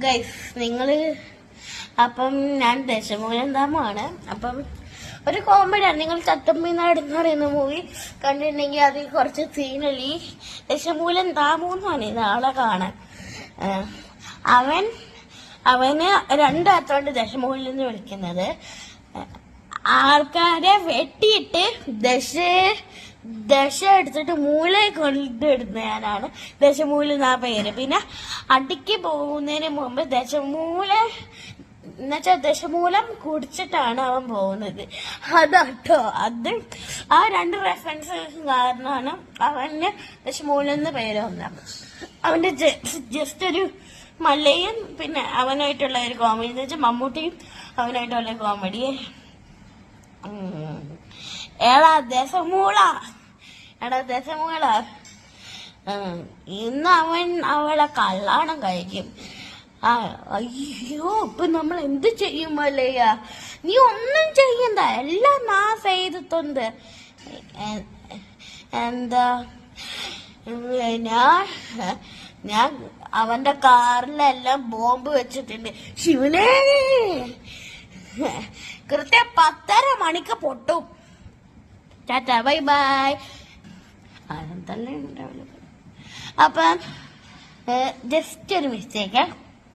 Guys നിങ്ങള് അപ്പം ഞാൻ ദശമൂലം ധാമമാണ്. അപ്പം ഒരു കോമഡിയാണ്. നിങ്ങൾ തത്തമ്മിനാട് എന്ന് പറയുന്ന മൂവി കണ്ടിട്ടുണ്ടെങ്കിൽ അതിൽ കുറച്ച് സീനലി ദശമൂലം ധാമൂന്നാണ് ഇത് ആളെ കാണാൻ. അവന് രണ്ടാത്തോണ്ട് ദശമൂലം എന്ന് വിളിക്കുന്നത്. ആൾക്കാരെ വെട്ടിയിട്ട് ദശ എടുത്തിട്ട് മൂലയെ കൊണ്ടിടുന്നതാണ് ദശമൂലം എന്നാ പേര്. പിന്നെ അടിക്ക് പോകുന്നതിന് മുമ്പ് ദശമൂലം കുടിച്ചിട്ടാണ് അവൻ പോകുന്നത്. അതാട്ടോ അത് ആ രണ്ട് റെഫറൻസ് കാരണമാണ് അവന് ദശമൂലം എന്ന് പേര് വന്നത്. അവന്റെ ജസ്റ്റ് ഒരു മല്ലയും പിന്നെ അവനായിട്ടുള്ള ഒരു കോമഡി എന്ന് വെച്ചാൽ മമ്മൂട്ടിയും അവനായിട്ടുള്ള കോമഡി. എടാ ദശമൂള ഇന്ന് അവൻ അവളെ കല്യാണം കഴിക്കും. അയ്യോ ഇപ്പൊ നമ്മൾ എന്ത് ചെയ്യും മല്ലയ്യ? നീ ഒന്നും ചെയ്യണ്ട, എല്ലാം ഞാൻ ചെയ്തിട്ടുണ്ട്. എന്താ ഞാൻ അവന്റെ കാറിലെല്ലാം ബോംബ് വെച്ചിട്ടുണ്ട്. ശിവനേ കൃത്യം 10:30 മണിക്ക് പൊട്ടും. Tata bye bye. അതെന്തല്ലേ ഉണ്ടാവില്ല. അപ്പം ജസ്റ്റ് ഒരു മിസ്റ്റേക്ക്.